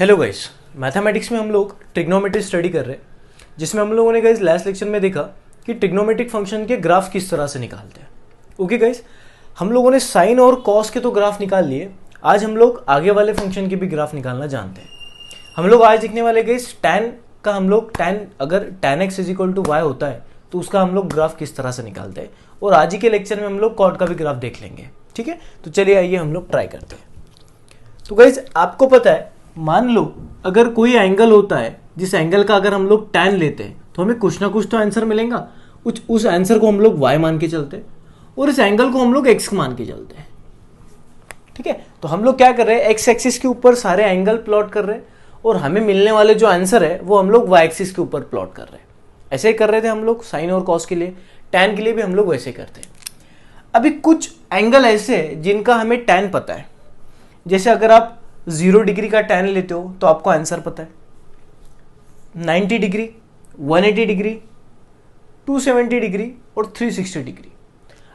Hello guys, mathematics में हम लोग ट्रिग्नोमेट्री स्टडी कर रहे हैं, जिसमें हम लोगों ने गाइस लास्ट लेक्चर में देखा कि ट्रिग्नोमेट्रिक फंक्शन के ग्राफ किस तरह से निकालते हैं। ओके गाइस, हम लोगों ने साइन और कॉस के तो ग्राफ निकाल लिए। आज हम लोग आगे वाले फंक्शन के भी ग्राफ निकालना जानते हैं। हम लोग आज देखने वाले गाइस टैन का, हम लोग टैन अगर tan x is equal to y होता है तो उसका हम लोग ग्राफ किस तरह से निकालते हैं, और आज ही के लेक्चर में हम लोग कॉट का भी ग्राफ देख लेंगे। ठीक है, तो चलिए आइए हम लोग ट्राई करते हैं। तो गाइस आपको पता है, मान लो अगर कोई एंगल होता है, जिस एंगल का अगर हम लोग टैन लेते हैं तो हमें कुछ ना कुछ तो आंसर मिलेगा। उस आंसर को हम लोग y मान के चलते हैं और इस एंगल को हम लोग x मान के चलते हैं। ठीक है, तो हम लोग क्या कर रहे हैं, x एक्सिस के ऊपर सारे एंगल प्लॉट कर रहे हैं और हमें मिलने वाले जो आंसर है वो हम लोग y एक्सिस के ऊपर प्लॉट कर रहे हैं। ऐसे ही कर रहे थे हम लोग साइन और कॉस के लिए, टैन के लिए भी हम लोग वैसे करते हैं। अभी कुछ एंगल ऐसे हैं जिनका हमें टैन पता है। जैसे अगर आप 0 डिग्री का टैन लेते हो तो आपको आंसर पता है। 90 डिग्री, 180 डिग्री, 270 डिग्री और 360 डिग्री।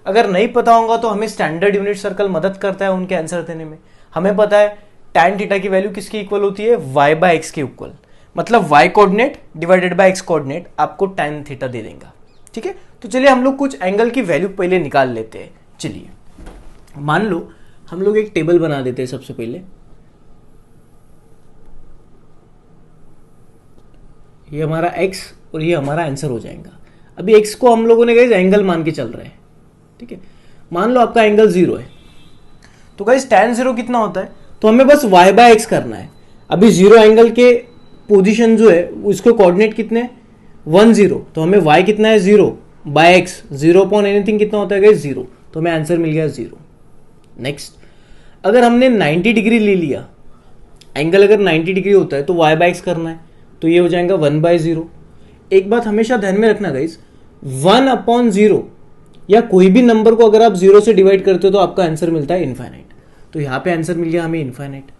अगर नहीं पता होगा तो हमें स्टैंडर्ड यूनिट सर्कल मदद करता है उनके आंसर देने में। हमें पता है टैन थीटा की वैल्यू किसकी इक्वल होती है, y बाय एक्स के इक्वल। मतलब y coordinate divided by x coordinate आपको टैन थीटा दे देगा। ठीक है, तो चलिए हम लोग कुछ एंगल की वैल्यू पहले निकाल लेते हैं। चलिए मान लो हम लोग एक टेबल बना देते हैं। सबसे पहले ये हमारा x और ये हमारा आंसर हो जाएगा। अभी x को हम लोगों ने गाइस एंगल मान के चल रहे हैं। ठीक है, मान लो आपका एंगल 0 है, तो गाइस tan 0 कितना होता है, तो हमें बस y बाय एक्स करना है। अभी 0 एंगल के पोजीशन जो है उसको कोऑर्डिनेट कितने 1 0, तो हमें y कितना है 0 बाय एक्स, 0 अपॉन एनीथिंग कितना होता है गाइस 0, तो हमें आंसर मिल गया 0। नेक्स्ट, अगर हमने 90 डिग्री ले लिया, एंगल अगर 90 डिग्री होता है तो y बाय एक्स करना है, तो ये हो जाएगा 1 बाय 0। एक बात हमेशा ध्यान में रखना गाइस, 1 अपॉन 0 या कोई भी नंबर को अगर आप 0 से डिवाइड करते हो तो आपका आंसर मिलता है इनफाइनाइट। तो यहां पे आंसर मिल गया हमें infinite.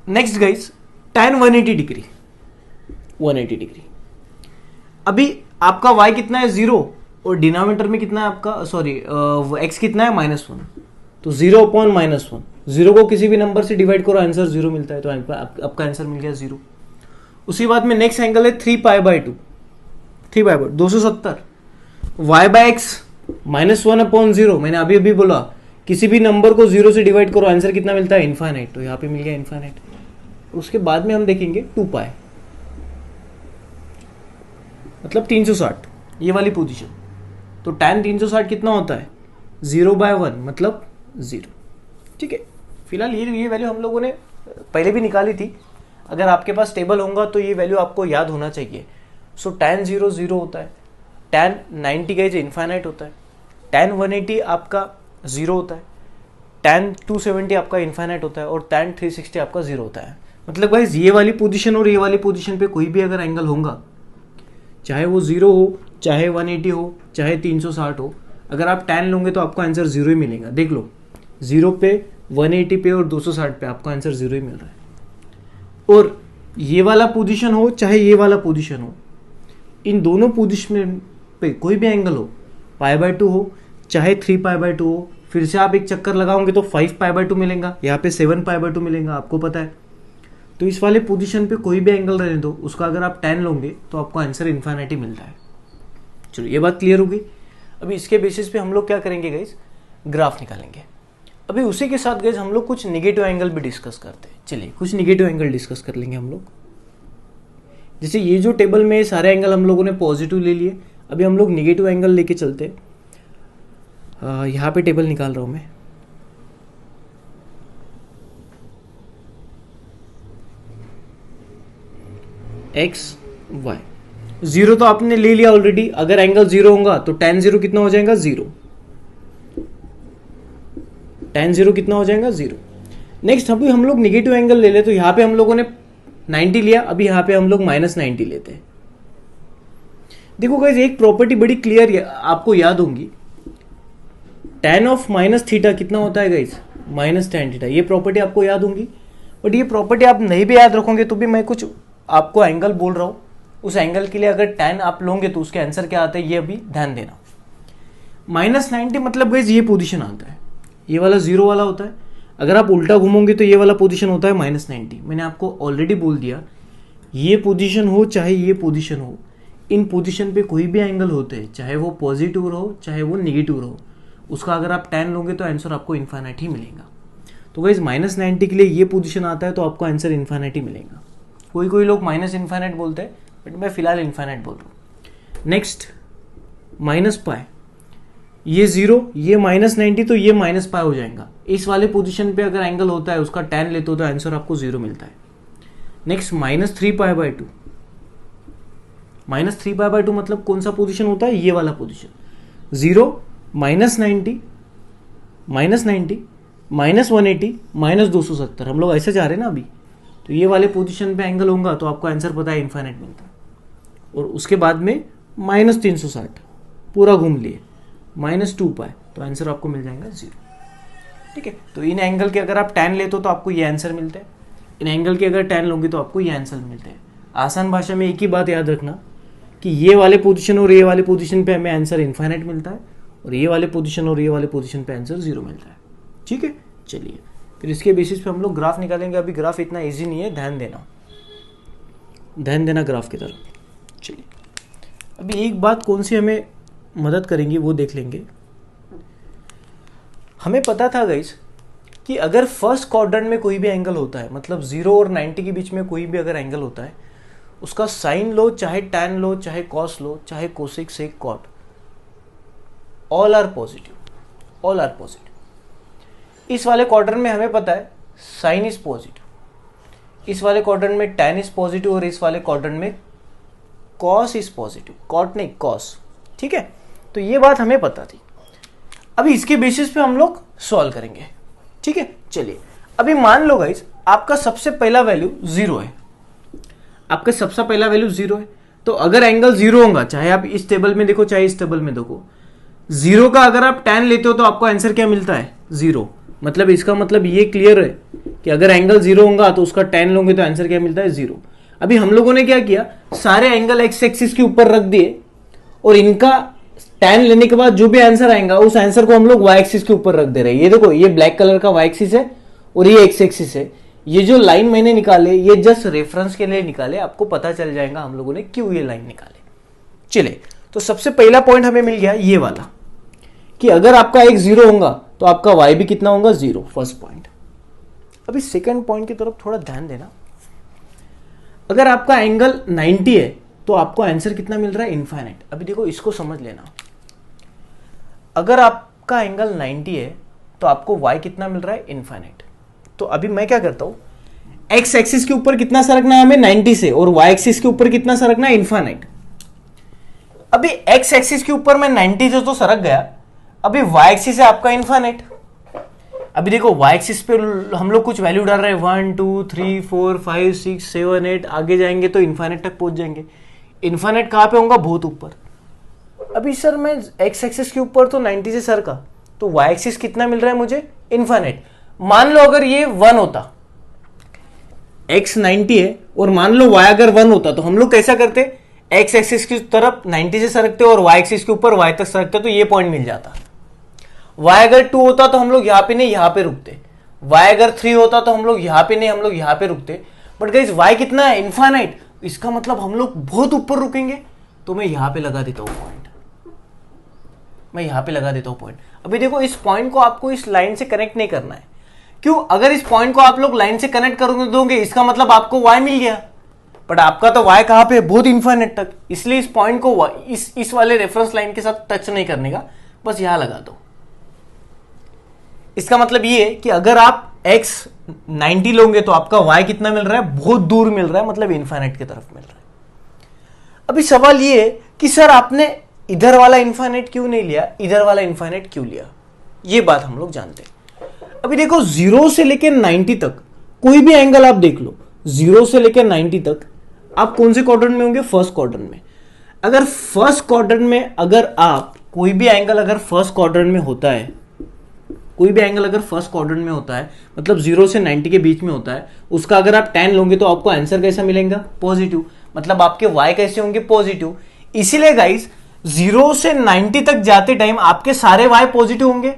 Next guys, tan 180 degree, 180 degree. अभी आपका y कितना है 0 और डिनोमिनेटर में कितना है आपका, सॉरी x कितना है -1, तो 0 अपॉन -1, 0 को किसी भी नंबर से डिवाइड करो आंसर 0 मिलता है, तो आपका आंसर मिल गया 0। उसी बात में नेक्स्ट एंगल है 3π/2, 270, y बाय एक्स -1 अपॉन 0। मैंने अभी अभी बोला किसी भी नंबर को 0 से डिवाइड करो आंसर कितना मिलता है इनफाइनाइट, तो यहाँ पे मिल गया इनफाइनाइट। उसके बाद में हम देखेंगे 2π, मतलब 360, ये वाली पोजीशन। तो tan 360 कितना होता है 0/1 मतलब 0। ठीक है, फिलहाल ये वैल्यू हम लोगों ने पहले भी निकाली थी। अगर आपके पास टेबल होगा तो ये वैल्यू आपको याद होना चाहिए। सो tan 0 0 होता है, tan 90 गाइस इनफाइनाइट होता है, tan 180 आपका 0 होता है, tan 270 आपका इनफाइनाइट होता है और tan 360 आपका 0 होता है। मतलब गाइस ये वाली पोजीशन और ये वाली पोजीशन पे कोई भी अगर एंगल होगा, चाहे वो 0 हो, चाहे 180 हो, चाहे 360 हो, अगर आप tan लोगे तो आपको आंसर 0 ही मिलेगा। देख लो 0 पे, 180 पे और 260 पे आपको आंसर 0 ही मिल रहा है। और ये वाला पोजीशन हो चाहे ये वाला पोजीशन हो, इन दोनों पोजीशन पे कोई भी एंगल हो, π/2 हो चाहे 3π/2 हो, फिर से आप एक चक्कर लगाओगे तो 5π/2 मिलेगा, यहाँ पे 7π/2 मिलेगा, आपको पता है। तो इस वाले पोजीशन पे कोई भी एंगल रहने दो, उसका अगर आप tan लोगे तो आपको आंसर इनफाइनाइट ही मिलता है। चलो ये बात क्लियर होगी। अभी इसके बेसिस पे हम लोग क्या करेंगे गाइस, ग्राफ निकालेंगे। अभी उसी के साथ गाइस हम लोग कुछ नेगेटिव एंगल भी डिस्कस करते हैं। चलिए कुछ नेगेटिव एंगल डिस्कस कर लेंगे हम लोग। जैसे ये जो टेबल में सारे एंगल हम लोगों ने पॉजिटिव ले लिए, अभी हम लोग नेगेटिव एंगल लेके चलते हैं। यहाँ पे टेबल निकाल रहा हूँ मैं। x y 0 तो आपने ले लिया ऑलरेडी। अगर एंगल 0 होगा तो tan 0 कितना हो जाएगा 0, tan 0 कितना हो जाएगा 0। नेक्स्ट अभी हम लोग नेगेटिव एंगल ले ले, तो यहाँ पे हम लोगों ने 90 लिया, अभी यहाँ पे हम लोग -90 लेते हैं। देखो गाइस एक प्रॉपर्टी बड़ी क्लियर आपको याद होंगी, tan ऑफ माइनस थीटा कितना होता है गाइस -tan थीटा। ये प्रॉपर्टी आपको याद होंगी, बट ये प्रॉपर्टी आप नहीं भी याद रखोगे तो भी मैं कुछ आपको एंगल बोल रहा हूँ, उस एंगल के लिए अगर tan आप लोगे तो उसके आंसर क्या आता है ये अभी ध्यान देना। -90 मतलब गाइस ये पोजीशन आता है, ये वाला 0 वाला होता है। अगर आप उल्टा घूमोगे तो ये वाला पोजीशन होता है -90। मैंने आपको ऑलरेडी बोल दिया, ये पोजीशन हो चाहे ये पोजीशन हो, इन पोजीशन पे कोई भी एंगल होते हैं, चाहे वो पॉजिटिव रहो चाहे वो निगेटिव रहो, उसका अगर आप tan लोगे तो आंसर आपको इन्फाइनाइट ही मिलेगा। तो गाइस -90 के लिए ये पोजीशन आता है तो आपको आंसर इन्फाइनाइट ही मिलेगा। कोई लोग माइनस इन्फाइनाइट बोलते हैं, बट मैं फिलहाल इन्फाइनाइट बोल रहा हूँ। नेक्स्ट -π, ये 0, ये -90 तो ये -π हो जाएगा। इस वाले पोजीशन पे अगर एंगल होता है उसका tan लेते हो तो आंसर आपको 0 मिलता है। नेक्स्ट -3π/2, -3π/2 मतलब कौन सा पोजीशन होता है, ये वाला पोजीशन। 0, -90, -90, -180, -270, हम लोग ऐसे जा रहे हैं ना अभी, तो ये वाले पोजीशन पे एंगल होगा तो आपको आंसर पता है इन्फाइनाइट मिलता है। और उसके बाद में -360 पूरा घूम लिए, -2π, तो आंसर आपको मिल जाएगा 0। ठीक है, तो इन एंगल के अगर आप tan लेते हो तो आपको ये आंसर मिलता है, इन एंगल के अगर tan लोगे तो आपको ये आंसर मिलते हैं। आसान भाषा में एक ही बात याद रखना कि ये वाले पोजीशन और ये वाले पोजीशन पे हमें आंसर इन्फाइनाइट मिलता है, और ये वाले पोजीशन और ये वाले पोजीशन पे आंसर 0 मिलता है। ठीक है, चलिए फिर इसके बेसिस पे हम लोग ग्राफ निकालेंगे। अभी ग्राफ इतना इजी नहीं है, ध्यान देना ग्राफ की तरफ। चलिए अभी एक बात कौन सी हमें मदद करेंगी वो देख लेंगे। हमें पता था गाइस कि अगर फर्स्ट क्वाड्रेंट में कोई भी एंगल होता है, मतलब 0 और 90 के बीच में कोई भी अगर एंगल होता है, उसका साइन लो चाहे tan लो चाहे cos लो चाहे cosec sec cot, all are positive. इस वाले क्वाड्रेंट में हमें पता है साइन इज पॉजिटिव, इस वाले क्वाड्रेंट में tan इज पॉजिटिव, और इस वाले क्वाड्रेंट में cos इज पॉजिटिव, कॉट नहीं cos। ठीक है, तो ये बात हमें पता थी। अभी इसके बेसिस पे हम लोग सॉल्व करेंगे। ठीक है, चलिए अभी मान लो गाइस आपका सबसे पहला वैल्यू 0 है, आपका सबसे पहला वैल्यू 0 है, तो अगर एंगल 0 होगा, चाहे आप इस टेबल में देखो चाहे इस टेबल में देखो, 0 का अगर आप tan लेते हो तो आपको आंसर क्या मिलता है, 0। मतलब इसका मतलब ये क्लियर है कि अगर एंगल 0 होगा तो उसका tan लोगे तो आंसर क्या मिलता है, 0। अभी हम लोगों ने क्या किया, सारे एंगल एक्स एक्सिस के ऊपर रख दिए, और इनका tan लेने के बाद जो भी आंसर आएगा उस आंसर को हम लोग y एक्सिस के ऊपर रख दे रहे हैं। ये देखो, ये ब्लैक कलर का y एक्सिस है और ये x एक्सिस है। ये जो लाइन मैंने निकाले ये जस्ट रेफरेंस के लिए निकाले, आपको पता चल जाएगा हम लोगों ने क्यों ये लाइन निकाले। चले, तो सबसे पहला पॉइंट हमें मिल गया ये वाला, कि अगर आपका x 0 होगा तो आपका y भी कितना होगा, 0, फर्स्ट पॉइंट। अभी सेकंड पॉइंट की तरफ थोड़ा ध्यान देना। अगर आपका एंगल 90 है तो आपको आंसर कितना मिल रहा है, इनफाइनाइट। अभी देखो इसको समझ लेना, अगर आपका एंगल 90 है तो आपको y कितना मिल रहा है, इनफाइनाइट। तो अभी मैं क्या करता हूं, x एक्सिस के ऊपर कितना सरकना है हमें 90 से, और y एक्सिस के ऊपर कितना सरकना है, इनफाइनाइट। अभी x एक्सिस के ऊपर मैं 90 से तो सरक गया, अभी y एक्सिस है आपका इनफाइनाइट। अभी देखो y एक्सिस पे हम लोग कुछ वैल्यू डाल रहे हैं, 1 2 3 4 5 6 7 8, आगे जाएंगे तो इनफाइनाइट तक पहुंच जाएंगे। इनफाइनाइट कहां पे होगा, बहुत ऊपर। अभी सर मैं x एक्सिस के ऊपर तो 90 से सरका, तो y एक्सिस कितना मिल रहा है मुझे, इनफाइनाइट। मान लो अगर ये 1 होता, x 90 है और मान लो y अगर 1 होता, तो हम लोग कैसा करते, x एक्सिस की तरफ 90 से सरकते और y एक्सिस के ऊपर y तक सरकते, तो ये पॉइंट मिल जाता। y अगर 2 होता तो हम लोग यहां पे नहीं यहां पे रुकते, y अगर 3 होता तो हम लोग यहां पे नहीं हम लोग यहां पे रुकते। बट गाइस y कितना है, इनफाइनाइट, इसका मतलब हम लोग बहुत ऊपर रुकेंगे। तो मैं यहां पे लगा देता हूं पॉइंट, मैं यहां पे लगा देता हूं पॉइंट। अभी देखो इस पॉइंट को आपको इस लाइन से कनेक्ट नहीं करना है, क्यों, अगर इस पॉइंट को आप लोग लाइन से कनेक्ट करोगे दोगे इसका मतलब आपको y मिल गया, बट आपका तो y कहां पे, बहुत इनफाइनाइट तक। इसलिए इस पॉइंट को इस वाले रेफरेंस लाइन के साथ टच नहीं करने का, बस यहां लगा दो। इसका मतलब ये है कि अगर आप x 90 लोगे तो आपका y कितना मिल रहा है, बहुत दूर मिल रहा है, मतलब इनफाइनाइट की तरफ मिल रहा है। अभी सवाल ये है कि सर आपने इधर वाला इनफाइनाइट क्यों नहीं लिया, इधर वाला इनफाइनाइट क्यों लिया, ये बात हम लोग जानते हैं। अभी देखो 0 से लेकर 90 तक कोई भी एंगल आप देख लो, 0 से लेकर 90 तक आप कौन से क्वाड्रेंट में होंगे, फर्स्ट क्वाड्रेंट में। अगर फर्स्ट क्वाड्रेंट में अगर आप कोई भी एंगल अगर फर्स्ट क्वाड्रेंट में होता है, कोई भी एंगल अगर फर्स्ट क्वाड्रेंट में होता है, मतलब 0 से 90 के बीच में होता है, उसका अगर आप tan लोगे तो आपको आंसर कैसा मिलेगा, पॉजिटिव। मतलब आपके y कैसे होंगे, पॉजिटिव। इसीलिए गाइस 0 से 90 तक जाते टाइम आपके सारे y पॉजिटिव होंगे।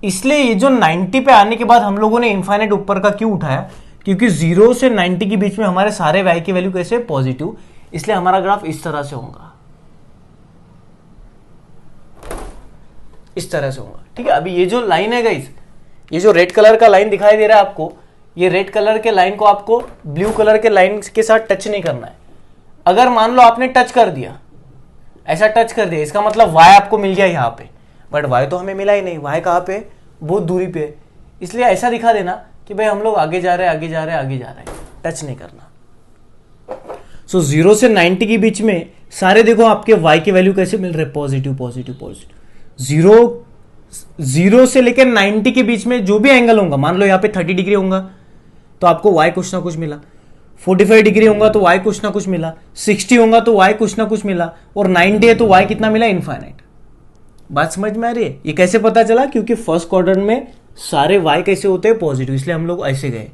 इसलिए ये जो 90 पे आने के बाद हम लोगों ने इनफाइनाइट ऊपर का क्यों उठाया, क्योंकि 0 से 90 के बीच में हमारे सारे y की वैल्यू कैसे पॉजिटिव, इसलिए हमारा ग्राफ इस तरह से होगा, इस तरह से होगा। ठीक है, अभी ये जो लाइन है गाइस, ये जो रेड कलर का लाइन दिखाई दे रहा है आपको, ये रेड कलर के लाइन को आपको ब्लू कलर के लाइन के साथ टच नहीं करना है। अगर मान लो आपने टच कर दिया, ऐसा टच कर दिया, इसका मतलब y आपको मिल गया यहाँ पे, बट y तो हमें मिला ही नहीं। y कहाँ पे, बहुत दूरी पे, इसलिए ऐसा दिखा देना कि भाई हम लोग आगे जा रहे हैं, आगे जा रहे हैं, आगे जा रहे हैं, टच नहीं करना। सो 0 से 90 के बीच में सारे देखो आपके y की वैल्यू कैसे मिल रहे, पॉजिटिव पॉजिटिव पॉजिटिव। 0 से लेकर 90 के बीच में जो भी एंगल होगा, मान लो यहाँ पे 30 डिग्री होगा तो आपको y कुछ ना कुछ मिला, 45 डिग्री होगा तो y कुछ ना कुछ मिला, 60 होगा तो y कुछ ना कुछ मिला, और 90 है तो y कितना मिला, इनफाइनाइट। बात समझ में आ रही है? ये कैसे पता चला, क्योंकि फर्स्ट क्वाड्रेंट में सारे y कैसे होते हैं, पॉजिटिव, इसलिए हम लोग ऐसे गए।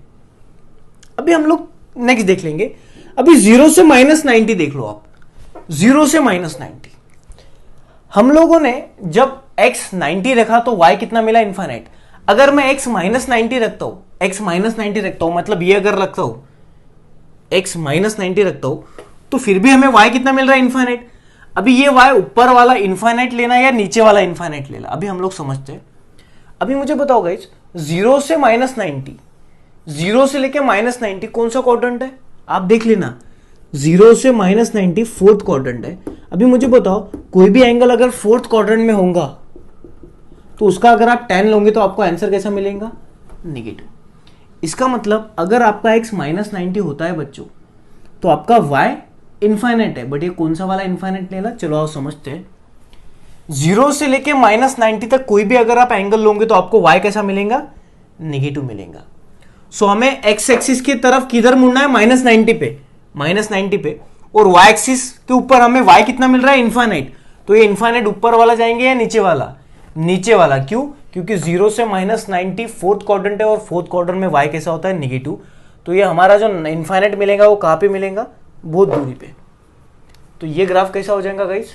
अभी हम लोग नेक्स्ट देख लेंगे। अभी 0 से -90 देख लो आप, 0 से -90 हम लोगों ने जब x 90 रखा तो y कितना मिला, इनफाइनाइट। अगर मैं x -90 रखता हूं, x -90 रखता हूं, मतलब ये अगर रखता हूं x -90 रखता हूं, तो फिर भी हमें y कितना मिल रहा है, इनफाइनाइट। अभी ये y ऊपर वाला इनफाइनाइट लेना या नीचे वाला इनफाइनाइट लेना, अभी हम लोग समझते हैं। अभी मुझे बताओ गाइस, 0 से -90, 0 से लेके -90 कौन सा क्वाड्रेंट है, आप देख लेना। 0 से -90 फोर्थ क्वाड्रेंट है। अभी मुझे बताओ, कोई भी एंगल अगर फोर्थ क्वाड्रेंट में होगा तो उसका अगर आप tan लोगे तो आपको आंसर कैसा मिलेगा, नेगेटिव। इसका मतलब अगर आपका x -90 होता है बच्चों, तो आपका y इनफाइनाइट है। बट ये कौन सा वाला इनफाइनाइट लेना, चलो आओ समझते हैं। 0 से लेके -90 तक कोई भी अगर आप एंगल लोगे तो आपको y कैसा मिलेगा, नेगेटिव मिलेगा। सो हमें x एक्सिस की तरफ किधर मुड़ना है, -90 पे, -90 पे, और y एक्सिस के ऊपर हमें y कितना मिल रहा है, इनफाइनाइट। तो ये इनफाइनाइट ऊपर वाला जाएंगे या नीचे वाला, नीचे वाला। क्यों, क्योंकि 0 से -90 फोर्थ क्वाड्रेंट है, और फोर्थ क्वाड्रेंट में y कैसा होता है, नेगेटिव। तो ये हमारा जो इनफाइनाइट मिलेगा वो कहां पे मिलेगा, बहुत दूरी पे। तो ये ग्राफ कैसा हो जाएगा गाइस,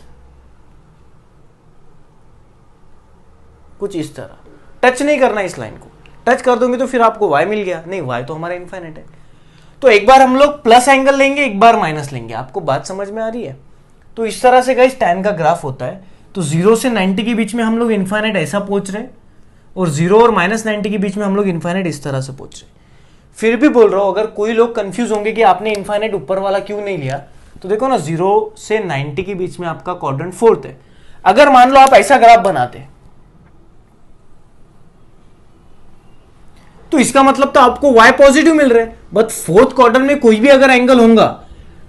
कुछ इस तरह। टच नहीं करना इस लाइन को, टच कर दोगे तो फिर आपको y मिल गया, नहीं y तो हमारा इनफाइनाइट है। तो एक बार हम लोग प्लस एंगल लेंगे, एक बार माइनस लेंगे। आपको बात समझ में आ रही है? तो इस तरह से गाइस tan का ग्राफ होता है। तो 0 से 90 के बीच में हम लोग इनफाइनाइट ऐसा पहुंच रहे हैं, और 0 और -90 के बीच में हम लोग इनफाइनाइट इस तरह से पहुंच रहे हैं। फिर भी बोल रहा हूं, अगर कोई लोग कंफ्यूज होंगे कि आपने इनफाइनाइट ऊपर वाला क्यों नहीं लिया, तो देखो ना, 0 से 90 के बीच में आपका क्वाड्रेंट फोर्थ है। अगर मान लो आप ऐसा ग्राफ बनाते तो इसका मतलब तो आपको y पॉजिटिव मिल रहा है। बट फोर्थ क्वाड्रेंट में कोई भी अगर एंगल होगा,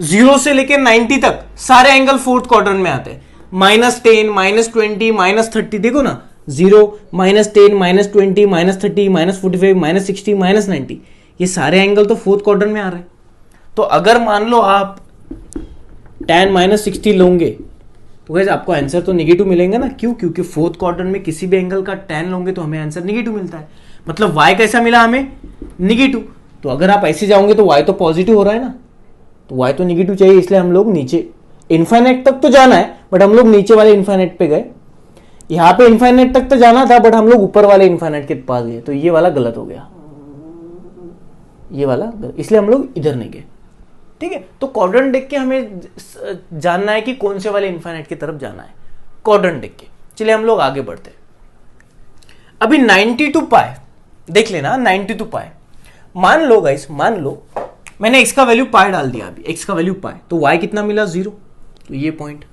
0 से लेकर 90 तक सारे एंगल फोर्थ क्वाड्रेंट में आते हैं। -10, -20, -30, देखो ना, 0, -10, -20, -30, -45, -60, -90, ये सारे एंगल तो फोर्थ क्वाड्रेंट में आ रहे हैं। तो अगर मान लो आप tan -60 लोगे तो गाइस आपको आंसर तो नेगेटिव मिलेगा ना। क्यों, क्योंकि फोर्थ क्वाड्रेंट में किसी भी एंगल का tan लोगे तो हमें आंसर नेगेटिव मिलता है। मतलब y कैसा मिला हमें, नेगेटिव। तो अगर आप ऐसे जाओगे तो y तो पॉजिटिव हो रहा है ना, तो y तो नेगेटिव चाहिए, इसलिए हम लोग नीचे इनफाइनाइट तक तो जाना है, बट हम लोग नीचे वाले इनफाइनाइट पे गए। यहाँ पे इनफाइनाइट तक तो जाना था, बट हम लोग ऊपर वाले इनफाइनाइट के पास गए। तो ये वाला गलत हो गया, ये वाला, इसलिए हम लोग इधर नहीं गए। ठीक है, तो क्वाड्रेंट देख के हमें जानना है कि कौन से वाले इनफाइनाइट की तरफ जाना है, क्वाड्रेंट देख के। चलिए हम लोग आगे बढ़ते हैं। अभी 92 पाई देख लेना, 92 पाई। मान लो गाइस, मान लो मैंने x का वैल्यू पाई डाल दिया, अभी x का वैल्यू पाई, तो y कितना मिला, 0। तो ये पॉइंट,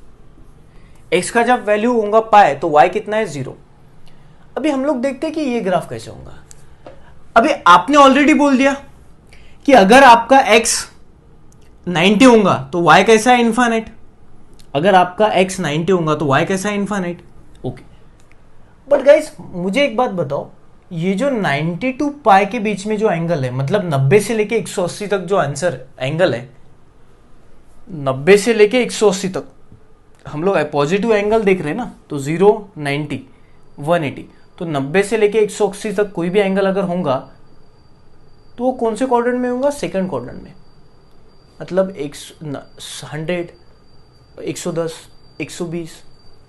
x का जब वैल्यू होगा पाई तो y कितना है, 0। अभी हम लोग देखते हैं कि ये ग्राफ कैसे होगा। अभी आपने ऑलरेडी बोल दिया कि अगर आपका x 90 होगा तो y कैसा है, इनफाइनाइट। अगर आपका x 90 होगा तो y कैसा है, इनफाइनाइट। ओके, बट गाइस मुझे एक बात बताओ, ये जो 92 पाई के बीच में जो एंगल है, मतलब 90 से लेके 180 तक जो आंसर एंगल है, 90 से लेके 180 तक हम लोग पॉजिटिव एंगल देख रहे हैं ना। तो 0, 90, 180, तो 90 से लेके 180 तक कोई भी एंगल अगर होगा तो वो कौन से क्वाड्रेंट में होगा, सेकंड क्वाड्रेंट में। मतलब 100, 110, 120,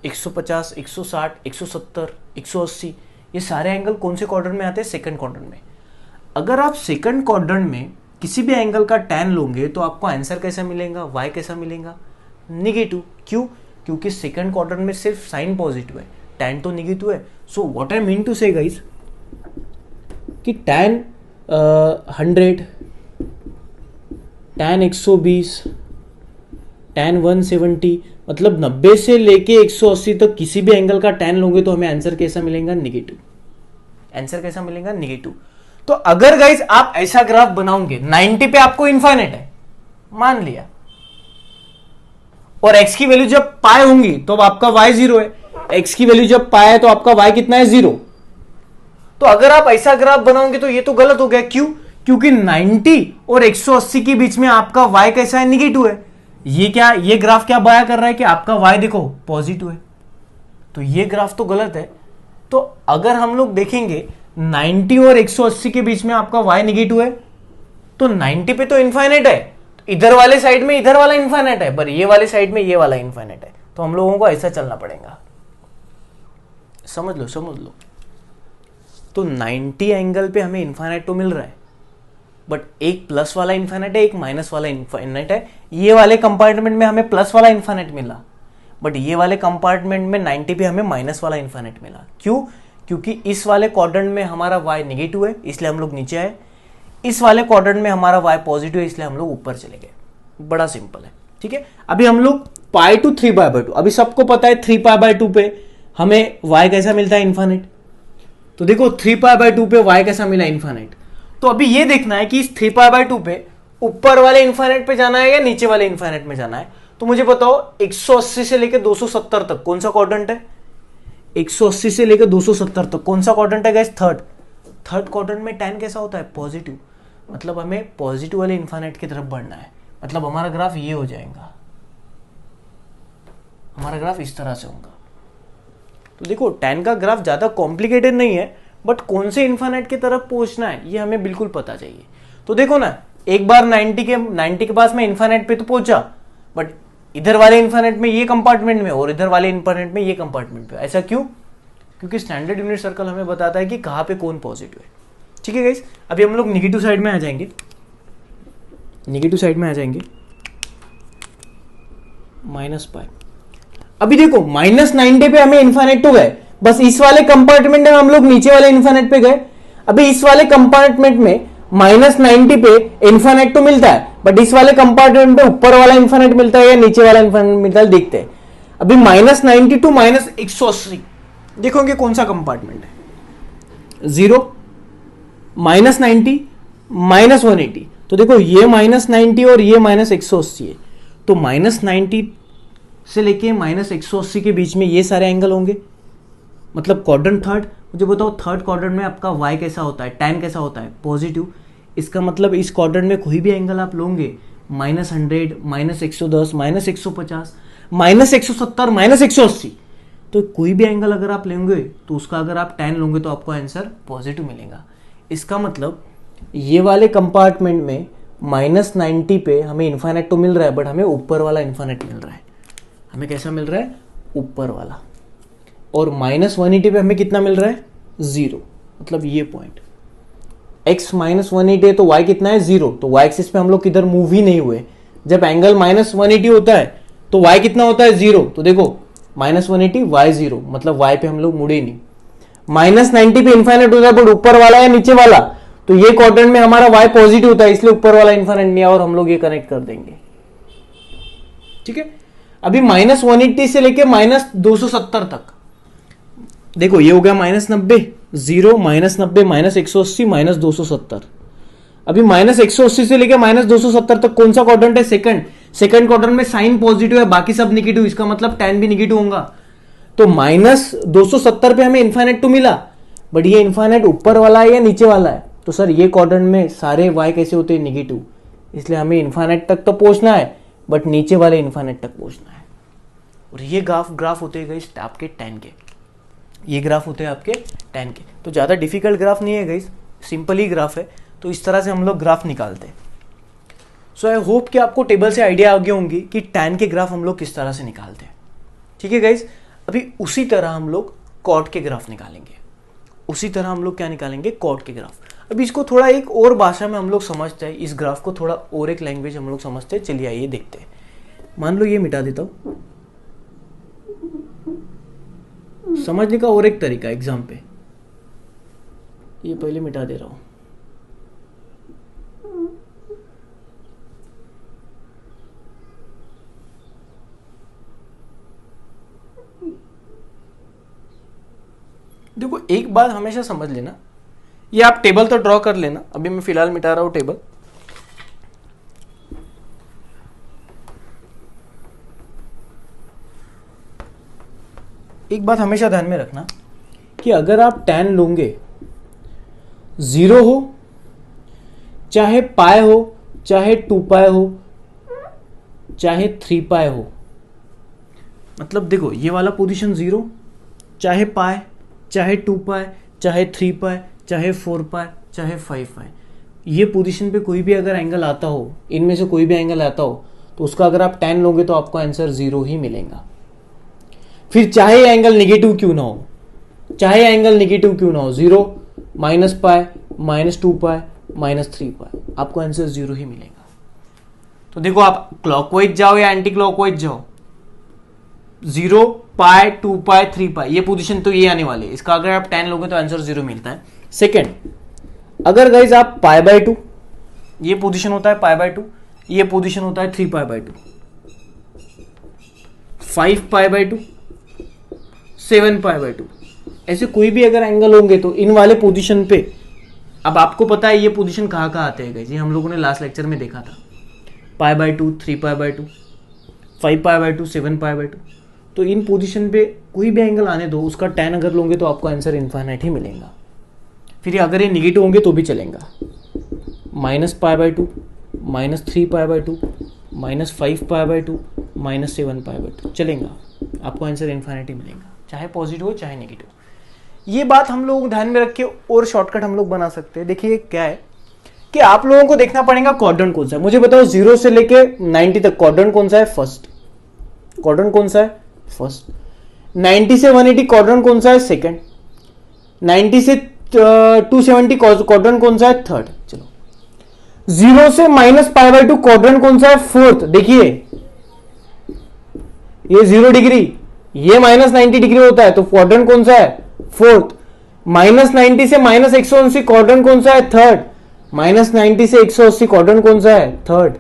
150, 160, 170, 180, ये सारे एंगल कौन से क्वाड्रेंट में आते हैं? सेकंड क्वाड्रेंट में। अगर आप सेकंड क्वाड्रेंट में किसी भी एंगल का tan लोगे तो आपको आंसर कैसा मिलेगा? y कैसा मिलेगा? निगेटिव। क्यों? क्योंकि सेकंड क्वाड्रेंट में सिर्फ साइन पॉजिटिव है, tan तो निगेटिव है। So what I mean to say guys कि tan 100, tan 120, tan 170, मतलब 90 से लेके 180 तक किसी भी एंगल का tan लोगे तो हमें आंसर कैसा मिलेगा? निगेटिव। आंसर कैसा मिलेगा? निगेटिव। तो अगर गाइज आप ऐसा ग्राफ बनाओगे 90 पे आपको इनफाइनाइट है मान लिया, और x की वैल्यू जब पाए होंगी तो आपका y 0 है, x की वैल्यू जब पाए तो आपका y कितना है? 0। तो अगर आप ऐसा ग्राफ बनाओगे तो ये तो गलत हो गया। क्यों? क्योंकि 90 और 180 के बीच में आपका y कैसा है? निगेटिव है। ये ग्राफ क्या बयां कर रहा है कि आपका y देखो पॉजिटिव है, तो ये ग्राफ तो गलत है। तो अगर हम लोग देखेंगे 90 और 180 के बीच में आपका y निगेटिव है, तो 90 पे तो इनफाइनाइट है, इधर वाले साइड में इधर वाला इनफाइनाइट है, पर ये वाले साइड में ये वाला इनफाइनाइट है। तो हम लोगों को ऐसा चलना पड़ेगा। समझ लो। तो 90 एंगल पे हमें इनफाइनाइट तो मिल रहा है, बट एक प्लस वाला इनफाइनाइट है, एक माइनस वाला इनफाइनाइट है। ये वाले कंपार्टमेंट में हमें प्लस वाला इनफाइनाइट मिला, बट ये वाले कंपार्टमेंट में 90 पे हमें माइनस वाला इनफाइनाइट मिला। क्यों? क्योंकि इस वाले क्वाड्रेंट में हमारा y नेगेटिव है, इसलिए हम लोग नीचे आए। इस वाले क्वाड्रेंट में हमारा y पॉजिटिव है, इसलिए हम लोग ऊपर चले गए। बड़ा सिंपल है, ठीक है। अभी हम लोग पाई टू 3π/2, अभी सबको पता है 3π/2 पे हमें y कैसा मिलता है? इनफाइनाइट। तो देखो 3π/2 पे y कैसा मिला? इनफाइनाइट। तो अभी ये देखना है कि इस 3π/2 पे ऊपर वाले इनफाइनाइट पे जाना है या नीचे वाले इनफाइनाइट में जाना है। तो मुझे बताओ 180 से लेकर 270 तक कौन सा क्वाड्रेंट है? 180 से लेकर 270 तक कौन सा क्वाड्रेंट है गाइस? थर्ड क्वाड्रेंट में tan कैसा होता है? पॉजिटिव। मतलब हमें पॉजिटिव वाले इनफाइनाइट की तरफ बढ़ना है। मतलब हमारा ग्राफ ये हो जाएगा, हमारा ग्राफ इस तरह से होगा। तो देखो tan का ग्राफ ज्यादा कॉम्प्लिकेटेड नहीं है, बट कौन से इनफाइनाइट की तरफ पहुंचना है ये हमें बिल्कुल पता चाहिए। तो देखो ना, एक बार 90 के पास में इनफाइनाइट पे तो पहुंचा, बट इधर वाले इनफाइनाइट में ये कंपार्टमेंट में और इधर वाले इनफाइनाइट में ये कंपार्टमेंट पे। ऐसा क्यों? क्योंकि स्टैंडर्ड यूनिट सर्कल हमें बताता है कि कहां पे कौन पॉजिटिव है। ठीक है गाइस, अभी हम लोग नेगेटिव साइड में आ जाएंगे। -π। अभी देखो -90 पे हमें इनफाइनाइट तो गए, बस इस वाले कंपार्टमेंट में हम लोग नीचे वाले इनफाइनाइट पे गए। अभी इस वाले कंपार्टमेंट में -90 पे इनफाइनाइट तो मिलता है, बट इस वाले कंपार्टमेंट पे ऊपर वाला इनफाइनाइट मिलता है या नीचे वाला इनफाइनाइट मिलता है, देखते हैं। अभी -90 टू -180 देखोगे कौन सा कंपार्टमेंट है? 0, -90, -180। तो देखो ये -90 और ये -180 है, तो -90 से लेके -180 के बीच में ये सारे एंगल होंगे। मतलब क्वाड्रेंट थर्ड, मुझे बताओ थर्ड क्वाड्रेंट में आपका y कैसा होता है? tan कैसा होता है? पॉजिटिव। इसका मतलब इस क्वाड्रेंट में कोई भी एंगल आप लोगे, -100, -110, -150, -170, -180, तो कोई भी एंगल अगर आप लेंगे तो उसका अगर आप tan लोगे तो आपको आंसर पॉजिटिव मिलेगा। इसका मतलब ये वाले कंपार्टमेंट में -90 पे हमें इनफाइनाइट तो मिल रहा है, बट हमें ऊपर वाला इनफाइनाइट मिल रहा है। हमें कैसा मिल रहा है? ऊपर वाला। और -180 पे हमें कितना मिल रहा है? 0। मतलब ये पॉइंट x -180 है तो y कितना है? 0। तो y एक्सिस पे हम लोग किधर मूव ही नहीं हुए। जब एंगल -180 होता है तो y कितना होता है? 0। तो देखो -180 y 0, मतलब y पे हम लोग मुड़े नहीं। -90 पे इनफाइनाइट होता है, बट ऊपर वाला या नीचे वाला, तो ये क्वाड्रेंट में हमारा y पॉजिटिव होता है, इसलिए ऊपर वाला इनफाइनाइट नहीं है, और हम लोग ये कनेक्ट कर देंगे। ठीक है, अभी -180 से लेके -270 तक देखो, ये हो गया -90, 0, -90, -180, -270। अभी -180 से लेके -270 तक कौन सा क्वाड्रेंट है? सेकंड क्वाड्रेंट में साइन पॉजिटिव है, बाकी सब निगेटिव, इसका मतलब tan भी निगेटिव होगा। तो -270 पे हमें इनफाइनाइट तो मिला, बट ये इनफाइनाइट ऊपर वाला है या नीचे वाला है? तो सर ये क्वाड्रेंट में सारे y कैसे होते हैं? निगेटिव। इसलिए हमें इनफाइनाइट तक तो पहुंचना है, बट नीचे वाले इनफाइनाइट तक पहुंचना है। और ये ग्राफ होते हैं गाइस आपके tan के, ये ग्राफ होते हैं आपके tan के। तो ज़्यादा डिफिकल्ट ग्राफ नहीं है गाइस, सिंपल ही ग्राफ है। तो इस तरह से हम लोग ग्राफ निकालते हैं। सो आई होप कि आपको टेबल से आइडिया आ गई होंगी कि tan के ग्राफ हम लोग किस तरह से निकालते हैं। ठीक है गाइस, अभी उसी तरह हम लोग कॉट के ग्राफ निकालेंगे। उसी तरह हम लोग क्या निकालेंगे, कॉट के ग्राफ। अब इसको थोड़ा एक और भाषा में हम लोग समझते हैं, इस ग्राफ को थोड़ा और एक लैंग्वेज हम लोग समझते हैं। चलिए आइए देखते हैं। मान लो ये मिटा देता हूं, समझने का और एक तरीका एग्जाम पे, ये पहले मिटा दे रहा हूं। देखो एक बात हमेशा समझ लेना, ये आप टेबल तो ड्रॉ कर लेना, अभी मैं फिलहाल मिटा रहा हूं टेबल। एक बात हमेशा ध्यान में रखना कि अगर आप tan लोगे, 0 हो चाहे पाई हो चाहे 2 पाई हो चाहे 3 पाई हो, मतलब देखो ये वाला पोजीशन 0 चाहे पाई चाहे 2 पाई चाहे 3 पाई चाहे 4 पाई चाहे 5 पाई, ये पोजीशन पे कोई भी अगर एंगल आता हो, इनमें से कोई भी एंगल आता हो, तो उसका अगर आप tan लोगे तो आपको आंसर 0 ही मिलेगा। फिर चाहे एंगल नेगेटिव क्यों ना हो, चाहे एंगल नेगेटिव क्यों ना हो, 0 minus pi minus 2 pi minus 3 पाई, आपको आंसर 0 ही मिलेगा। तो देखो आप क्लॉकवाइज जाओ या एंटी क्लॉकवाइज जाओ, 0 पाई 2 पाई 3 पाई, ये पोजीशन तो ये आने वाली है, इसका अगर आप tan लोगे तो आंसर 0 मिलता है। सेकेंड, अगर गाइज आप पाई बाय 2, ये पोजीशन होता है पाई बाय 2, ये पोजीशन होता है 3 pi by 2, 5 pi by 2, 7 pi by 2, ऐसे कोई भी अगर एंगल होंगे तो इन वाले पोजीशन पे, अब आपको पता है ये पोजीशन कहाँ कहाँ आते हैं, ये हम लोगों ने लास्ट लेक्चर में देखा था, pi by 2, 3 pi by 2, 5 pi by 2, 7 pi by 2, तो इन पोजीशन पे कोई भी एंगल आने दो, उसका tan अगर लोगे तो आपको आंसर इनफाइनाइट ही मिलेगा। फिर अगर ये निगेटिव होंगे तो भी चलेगा, minus pi by 2, minus 3 pi by 2, minus 5 pi by 2, minus 7 pi by 2, चलेगा, आपको आंसर इनफाइनाइट ही मिलेगा, चाहे पॉजिटिव हो चाहे नेगेटिव। ये बात हम लोग ध्यान में रख के और शॉर्टकट हम लोग बना सकते हैं। देखिए क्या है कि आप लोगों को देखना पड़ेगा क्वाड्रेंट कौन सा है। मुझे बताओ 0 से लेके 90 तक क्वाड्रेंट कौन सा है, फर्स्ट। क्वाड्रेंट कौन सा है, फर्स्ट। 90 से 180 क्वाड्रेंट कौन सा है, सेकंड। 90 से 270 क्वाड्रेंट कौन सा है, थर्ड। चलो 0 से माइनस पाई बाय 2 क्वाड्रेंट कौन सा है, फोर्थ। देखिए ये 0 डिग्री, ये माइनस 90 डिग्री होता है, तो क्वाड्रेंट कौन सा है, फोर्थ। माइनस 90 से माइनस 180 क्वाड्रेंट कौन सा है, थर्ड। माइनस 90 से 180 क्वाड्रेंट कौन सा है, थर्ड।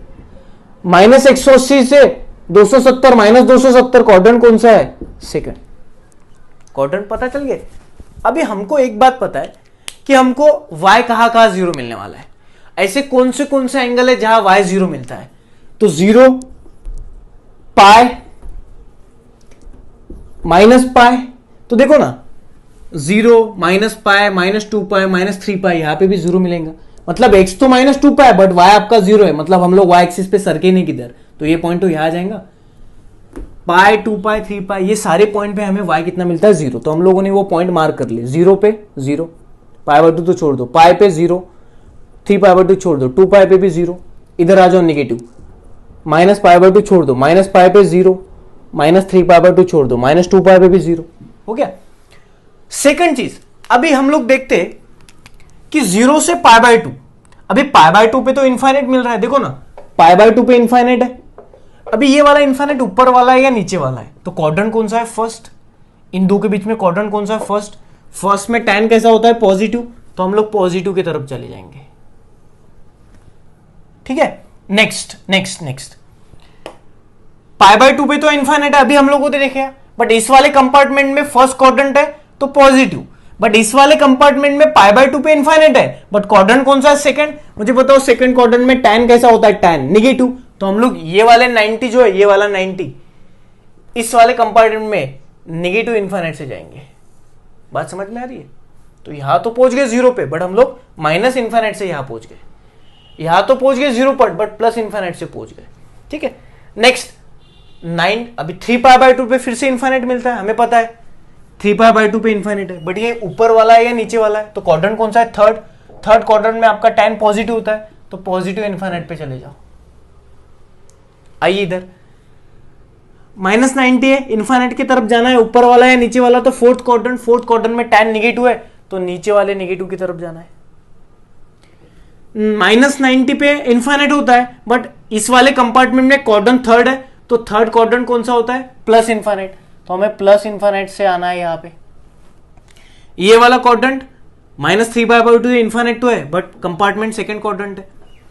माइनस 180 से 270 माइनस 270 क्वाड्रेंट कौन सा है, सेकंड। क्वाड्रेंट पता चल गए। अभी हमको एक बात पता है कि हमको y कहां कहां 0 मिलने वाला है, ऐसे कौन से एंगल है जहां y 0 मिलता है, तो 0 पाई माइनस पाई, तो देखो ना 0 minus pi minus 2 pi minus 3 पाई, यहां पे भी 0 मिलेगा। मतलब x तो माइनस 2 पाई बट y आपका 0 है, मतलब हम लोग y एक्सिस पे सरके नहीं किधर, तो ये पॉइंट तो यहां आ जाएगा। पाई 2 पाई 3 पाई, ये सारे पॉइंट पे हमें y कितना मिलता है, 0। तो हम लोगों ने वो पॉइंट मार्क कर लिए। 0 पे 0, पाई बाय 2 तो छोड़ दो, पाई पे 0, 3 पाई बाय 2 छोड़ दो, 2 पाई पे भी 0, इधर आ जाओ नेगेटिव, माइनस पाई बाय 2 छोड़ दो, माइनस पाई पे 0, माइनस 3 पाई बाय 2 छोड़ दो, माइनस 2 पाई पे भी 0 हो गया। सेकंड चीज, अभी हम लोग देखते हैं कि 0 से पाई बाय 2, अभी पाई बाय 2 पे तो इनफाइनाइट मिल रहा है, देखो ना पाई बाय 2 पे इनफाइनाइट है। अभी ये वाला इनफाइनाइट ऊपर वाला है या नीचे वाला है, तो क्वाड्रेंट कौन सा है, फर्स्ट। इन दो के बीच में क्वाड्रेंट कौन सा है, फर्स्ट। फर्स्ट में tan कैसा होता है, पॉजिटिव, तो हम लोग पॉजिटिव की तरफ चले जाएंगे। ठीक है, next next next, pi by 2 पे तो इनफाइनाइट है, अभी हम लोगों ने देखा, बट इस वाले कंपार्टमेंट में फर्स्ट क्वाड्रेंट है तो पॉजिटिव, बट इस वाले कंपार्टमेंट में पाई बाय 2 पे इनफाइनाइट है, बट क्वाड्रेंट कौन सा है, सेकंड। मुझे बताओ सेकंड क्वाड्रेंट में tan कैसा होता है, tan नेगेटिव, तो हम लोग ये वाले 90 जो है, ये वाला 90 इस वाले कंपार्टमेंट में नेगेटिव इनफाइनाइट से जाएंगे। बात समझ में आ रही है। तो यहां तो पहुंच गए 0 पे, बट हम लोग माइनस इनफाइनाइट से यहां पहुंच गए, यहां तो पहुंच गए 0 पर, बट प्लस इनफाइनाइट से पहुंच गए। ठीक है, नेक्स्ट 9, अभी 3 पाई बाय 2 पे फिर से इनफाइनाइट मिलता है, हमें पता है 3 पाई बाय 2 पे इनफाइनाइट है, बट ये ऊपर वाला है या नीचे वाला है, तो क्वाड्रेंट कौन सा है, थर्ड। थर्ड क्वाड्रेंट में आपका tan पॉजिटिव होता है, तो पॉजिटिव इनफाइनाइट पे चले जाओ। आइए इधर माइनस 90 है, इनफाइनाइट की तरफ जाना है, ऊपर वाला या नीचे वाला, तो फोर्थ क्वाड्रेंट में tan नेगेटिव है, तो नीचे वाले नेगेटिव की तरफ जाना है। -90 पे इन्फाइनाइट होता है, बट इस वाले कंपार्टमेंट में क्वाड्रेंट थर्ड है, तो थर्ड क्वाड्रेंट कौन सा होता है? Plus infinite. तो हमें प्लस इन्फाइनाइट से आना है यहां पे। ये वाला क्वाड्रेंट -3/2 इन्फाइनाइट तो है, बट कंपार्टमेंट सेकंड क्वाड्रेंट है,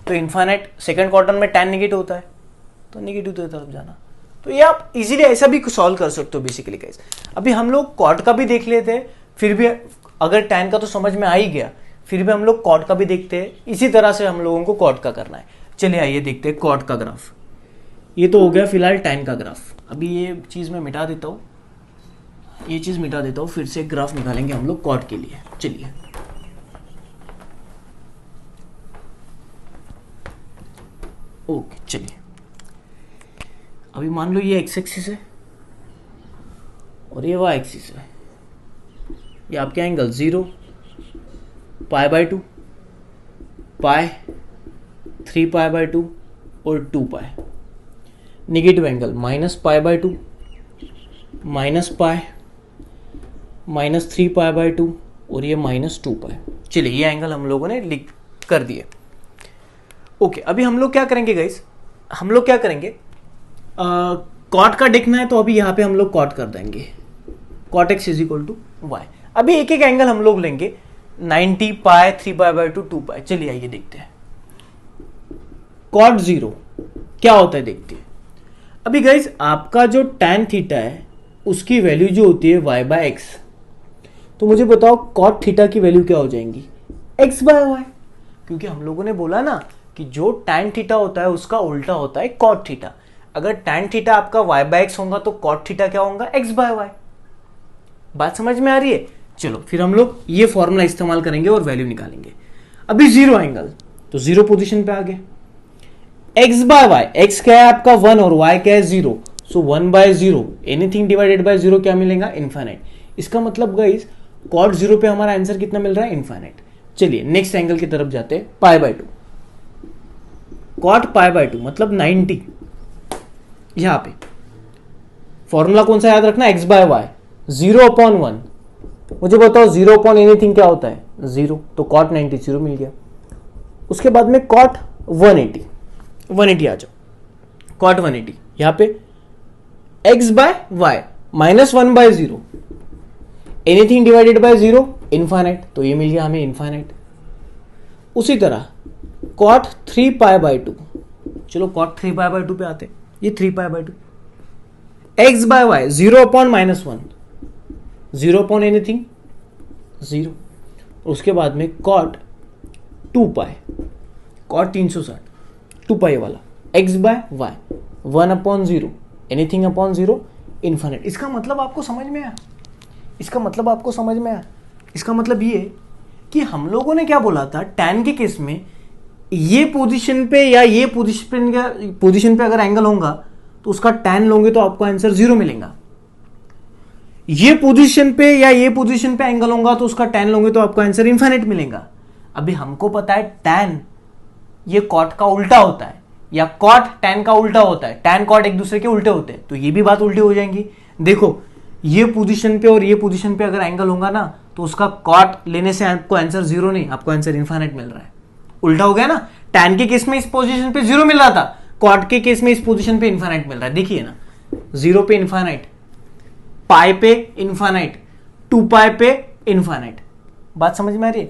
तो इन्फाइनाइट सेकंड क्वाड्रेंट में tan नेगेटिव होता है, तो नेगेटिव की तरफ जाना। तो ये आप इजीली ऐसा भी सॉल्व कर सकते हो बेसिकली गाइस। अभी हम लोग कॉट का भी देख लेते हैं, फिर भी अगर tan का तो समझ में आ ही गया, फिर भी हम लोग कॉट का भी देखते हैं। इसी तरह से हम लोगों को कॉट का करना है। चलिए आइए देखते हैं कॉट का ग्राफ। ये तो हो गया फिलहाल tan का ग्राफ। अभी ये चीज मैं मिटा देता हूँ, ये चीज मिटा देता हूँ, फिर से एक ग्राफ निकालेंगे हम लोग कॉट के लिए। चलिए ओके, चलिए अभी मान लो ये एक्स एक्सिस है और ये वाई एक्सिस है। ये आपके एंगल 0, π/2, पाई, 3π/2 और 2π। नेगेटिव एंगल -π/2, -π, -3π/2 और ये -2π। चलिए ये एंगल हम लोगों ने लिख कर दिए। ओके, अभी हम लोग क्या करेंगे गाइस, हम लोग क्या करेंगे, कॉट का देखना है तो अभी यहाँ पे हम लोग कॉट कर देंगे, कॉट x = y। अभी एक एक एंगल हम लोग लेंगे, 90, पाई, 3π/2, 2π। चलिए आइए देखते हैं कॉट 0 क्या होता है, देखते हैं। अभी गाइस आपका जो tan थीटा है उसकी वैल्यू जो होती है y/x, तो मुझे बताओ कॉट थीटा की वैल्यू क्या हो जाएंगी, x/y। क्योंकि हम लोगों ने बोला ना कि जो tan थीटा होता है उसका उल्टा होता है कॉट थीटा। अगर tan थीटा आपका y/x होगा तो कॉट थीटा क्या होगा, x/y। बात समझ में आ रही है? चलो फिर हम लोग ये फॉर्मूला इस्तेमाल करेंगे और वैल्यू निकालेंगे। अभी 0 एंगल, तो 0 पोजीशन पे आ गए। x/y, x क्या है आपका 1 और y क्या है 0, सो 1/0, एनीथिंग डिवाइडेड बाय 0 क्या मिलेगा, इनफाइनाइट। इसका मतलब गाइस कॉट 0 पे हमारा आंसर कितना मिल रहा है, इनफाइनाइट। चलिए नेक्स्ट एंगल की तरफ जाते हैं, π/2। कॉट π/2 मतलब 90। यहां पे फॉर्मूला कौन सा याद रखना, x/y, 0/1। मुझे बताओ 0 एनीथिंग क्या होता है, 0, तो कॉट 90 0 मिल गया। उसके बाद में कॉट 180 आ जाओ, कॉट 180 यहां पे x/y -1/0, anything divided by 0 infinite, तो ये मिल गया हमें इनफाइनाइट। उसी तरह कॉट 3π/2, चलो कॉट 3π/2 पे आते, ये 3π/2, x/y 0/-1, 0 एनीथिंग 0। उसके बाद में कॉट 2π, कॉट 360, 2π वाला, x/y 1/0, एनीथिंग अपॉन 0 इनफाइनाइट। इसका मतलब आपको समझ में आया, इसका मतलब आपको समझ में आया। इसका मतलब ये कि हम लोगों ने क्या बोला था, tan के केस में ये पोजीशन पे या ये पोजीशन पे अगर एंगल होगा तो उसका tan लोगे तो आपको आंसर 0 मिलेगा। ये पोजीशन पे या ये पोजीशन पे एंगल होगा तो उसका tan लोगे तो आपको आंसर इनफाइनाइट मिलेगा। अभी हमको पता है tan ये कॉट का उल्टा होता है या कॉट tan का उल्टा होता है, tan कॉट एक दूसरे के उल्टे होते हैं, तो ये भी बात उल्टी हो जाएंगी। देखो ये पोजीशन पे और ये पोजीशन पे अगर एंगल होगा ना तो उसका कॉट लेने से आपको आंसर 0 नहीं, आपको आंसर इनफाइनाइट मिल रहा है। उल्टा हो गया ना, tan के केस में इस पोजीशन पे 0 मिल रहा था, कॉट के केस में इस पोजीशन पे इनफाइनाइट मिल रहा है। देखिए ना, 0 पे इनफाइनाइट, पाई पे इनफाइनाइट, 2π पे इनफाइनाइट। बात समझ में आ रही है?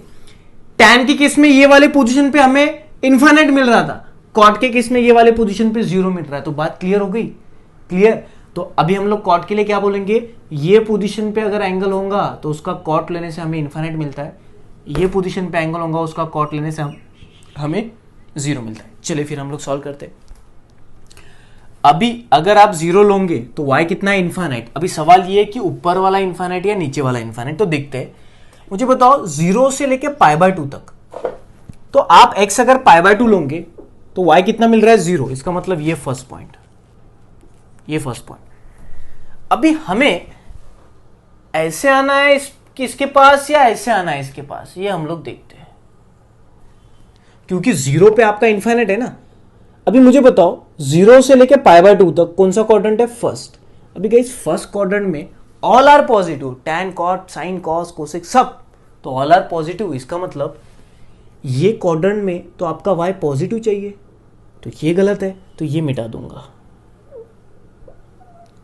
tan के केस में ये वाले पोजीशन पे हमें इनफाइनाइट मिल रहा था, कॉट के केस में ये वाले पोजीशन पे 0 मिल रहा है। तो बात क्लियर हो गई? क्लियर। तो अभी हम लोग कॉट के लिए क्या बोलेंगे, ये पोजीशन पे अगर एंगल होगा तो उसका कॉट लेने से हमें इनफाइनाइट मिलता है, ये पोजीशन पे एंगल होगा उसका कॉट लेने से हमें 0 मिलता है। चलिए फिर हम लोग सॉल्व करते हैं। अभी अगर आप 0 लोगे तो y कितना है, इनफाइनाइट। अभी सवाल ये है कि ऊपर वाला इनफाइनाइट या नीचे वाला इनफाइनाइट, तो देखते हैं। मुझे बताओ 0 से लेके π/2 तक, तो आप x अगर π/2 लोगे तो y कितना मिल रहा है, 0। इसका मतलब ये फर्स्ट पॉइंट, ये फर्स्ट पॉइंट। अभी हमें ऐसे आना है किसके पास या ऐसे आना है इसके पास, ये हम लोग देखते हैं, क्योंकि 0 पे आपका इनफाइनाइट है ना। अभी मुझे बताओ 0 से लेके π/2 तक कौन सा क्वाड्रेंट है, फर्स्ट। अभी गाइस फर्स्ट क्वाड्रेंट में all are positive, tan, cot, sin, cos, cosec सब तो ऑल आर पॉजिटिव, इसका मतलब ये क्वाड्रेंट में तो आपका y पॉजिटिव चाहिए, तो ये गलत है, तो ये मिटा दूंगा,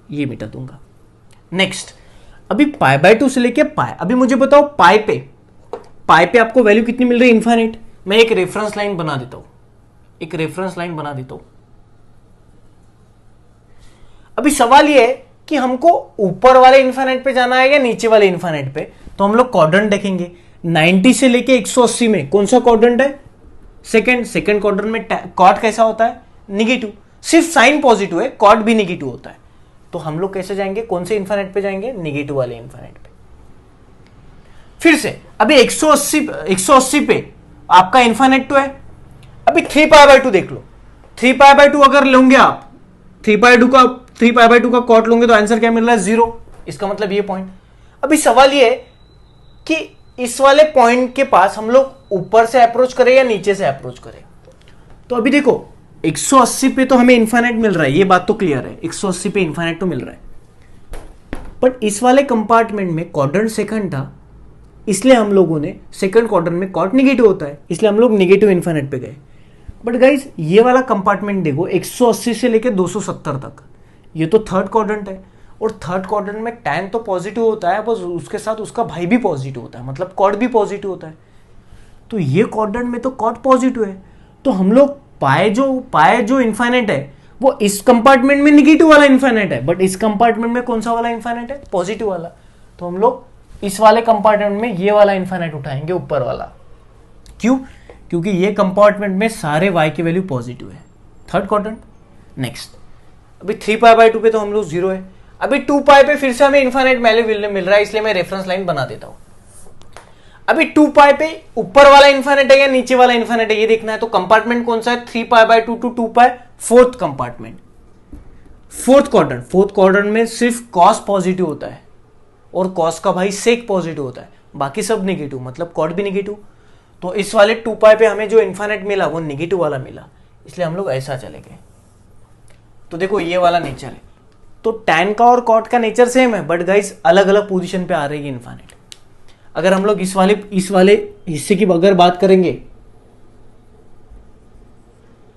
ये मिटा दूंगा। नेक्स्ट, अभी पाई बाय 2 से लेके पाई, अभी मुझे बताओ पाई पे आपको वैल्यू कितनी मिल रही है? इनफाइनाइट। मैं एक रेफरेंस लाइन बना देता हूं, एक रेफरेंस लाइन बना देता हूं। अभी सवाल ये है कि हमको ऊपर वाले इनफाइनाइट पे जाना है या नीचे वाले इनफाइनाइट पे, तो हम लोग क्वाड्रेंट देखेंगे। 90 से लेके 180 में कौन सा क्वाड्रेंट है? सेकंड क्वाड्रेंट में कॉट कैसा होता है? निगेटिव। सिर्फ साइन पॉजिटिव है, कॉट भी निगेटिव होता है। तो हम लोग कैसे जाएंगे? कौन से इनफाइनाइट पे जाएंगे? निगेटिव वाले इनफाइनाइट पे। फिर से अभी 180 पे आपका इनफाइनाइट तो है। अभी 3π/2 देख लो। 3π/2 अगर लोगे आप, 3π/2 का कॉट लोगे तो आंसर क्या मिल रहा है? 0। इसका मतलब ये पॉइंट। अभी सवाल ये है कि इस वाले पॉइंट के पास हम लोग ऊपर से अप्रोच करें या नीचे से अप्रोच करें। तो अभी देखो 180 पे तो हमें इनफाइनाइट मिल रहा है, ये बात तो क्लियर है, 180 पे इनफाइनाइट तो मिल रहा है। बट इस वाले कंपार्टमेंट में क्वाड्रेंट सेकंड था, इसलिए हम लोगों ने सेकंड क्वाड्रेंट में कॉट निगेटिव होता है, इसलिए हम लोग निगेटिव इनफाइनाइट पे गए। बट गाइज ये वाला कंपार्टमेंट देखो 180 से लेके 270 तक, ये तो थर्ड क्वाड्रेंट है, और थर्ड क्वाड्रेंट में tan तो पॉजिटिव होता है, बस उसके साथ उसका भाई भी पॉजिटिव होता है, मतलब कॉट भी पॉजिटिव होता है। तो ये क्वाड्रेंट में तो कॉट पॉजिटिव है, तो हम लोग पाए जो इनफाइनाइट है वो इस कंपार्टमेंट में निगेटिव वाला इनफाइनाइट है, बट इस कंपार्टमेंट में कौन सा वाला इनफाइनाइट है? पॉजिटिव वाला। तो हम लोग इस वाले कंपार्टमेंट में ये वाला इनफाइनाइट उठाएंगे, ऊपर वाला। क्यों? क्योंकि ये कंपार्टमेंट में सारे y की वैल्यू पॉजिटिव है, थर्ड क्वाड्रेंट। नेक्स्ट, अभी 3π/2 पे तो हम लोग 0 है। अभी 2π पे फिर से हमें इनफाइनाइट वैल्यू मिल रहा है, इसलिए मैं रेफरेंस लाइन बना देता हूं। अभी 2π पे ऊपर वाला इनफाइनाइट है या नीचे वाला इनफाइनाइट है ये देखना है। तो कंपार्टमेंट कौन सा है? 3π/2 to 2π, fourth compartment, fourth quadrant में सिर्फ कॉस पॉजिटिव होता है और कॉस का भाई सेक पॉजिटिव होता है, बाकी सब निगेटिव, मतलब कॉट भी निगेटिव। तो इस वाले 2π पे हमें जो इनफाइनाइट मिला वो निगेटिव वाला मिला, इसलिए हम लोग ऐसा चले गए। तो देखो ये वाला नेचर है, तो tan का और कॉट का नेचर सेम है, बट गाइस अलग अलग पोजीशन पे आ रही है इनफाइनाइट। अगर हम लोग इस वाले हिस्से की अगर बात करेंगे,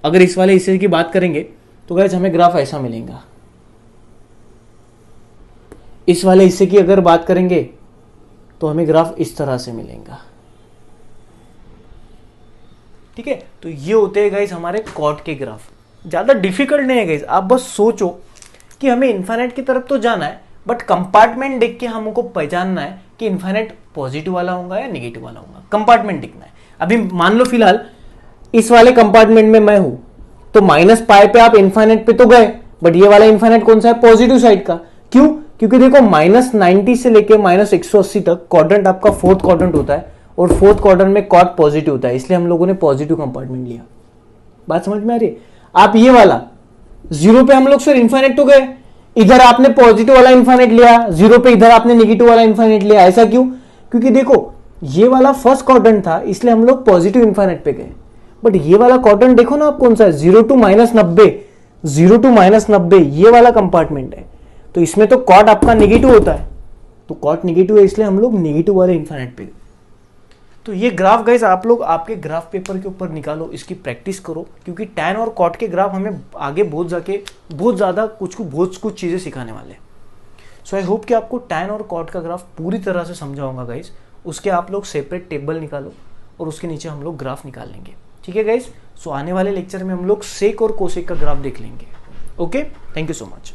अगर इस वाले हिस्से की बात करेंगे तो गाइस हमें ग्राफ ऐसा मिलेगा। इस वाले हिस्से की अगर बात करेंगे तो हमें ग्राफ इस तरह से मिलेगा। ठीक है, तो ये होते हैं गाइस हमारे कॉट के ग्राफ। ज्यादा डिफिकल्ट नहीं है गाइस, आप बस सोचो कि हमें इनफाइनाइट की तरफ तो जाना है, बट कंपार्टमेंट देख के हमको पहचानना है कि इनफाइनाइट पॉजिटिव वाला होगा या नेगेटिव वाला होगा। कंपार्टमेंट दिखना है। अभी मान लो फिलहाल इस वाले कंपार्टमेंट में मैं हूं, तो -π पे आप इनफाइनाइट पे तो गए, बट ये वाला इनफाइनाइट कौन सा है? पॉजिटिव साइड का। क्यों? क्योंकि देखो -90 से लेके -180 तक क्वाड्रेंट आपका फोर्थ क्वाड्रेंट होता है, और फोर्थ क्वाड्रेंट में कॉट पॉजिटिव होता है, इसलिए हम लोगों ने पॉजिटिव कंपार्टमेंट लिया। बात समझ में आ रही है? आप ये वाला 0 पे हम लोग सर इनफाइनाइट तो गए, इधर आपने पॉजिटिव वाला इनफाइनाइट लिया, 0 पे इधर आपने नेगेटिव वाला इनफाइनाइट लिया। ऐसा क्यों? क्योंकि देखो ये वाला फर्स्ट क्वाड्रेंट था, इसलिए हम लोग पॉजिटिव इनफाइनाइट पे गए, बट ये वाला क्वाड्रेंट देखो ना आप कौन सा है? 0 to -90, 0 to -90 ये वाला कंपार्टमेंट है, तो इसमें तो कॉट आपका नेगेटिव होता है, तो कॉट नेगेटिव है, इसलिए हम लोग नेगेटिव वाले इनफाइनाइट पे गए। तो ये ग्राफ गाइस आप लोग आपके ग्राफ पेपर के ऊपर निकालो, इसकी प्रैक्टिस करो, क्योंकि tan और कॉट के ग्राफ हमें आगे बहुत ज़्यादा कुछ चीज़ें सिखाने वाले हैं। सो आई होप कि आपको tan और कॉट का ग्राफ पूरी तरह से समझा होगा गाइस। उसके आप लोग सेपरेट टेबल निकालो और उसके नीचे हम लोग ग्राफ निकाल लेंगे। ठीक है गाइस? सो आने वाले लेक्चर में हम लोग सेक और कोसेक का ग्राफ देख लेंगे। Okay, thank you so much.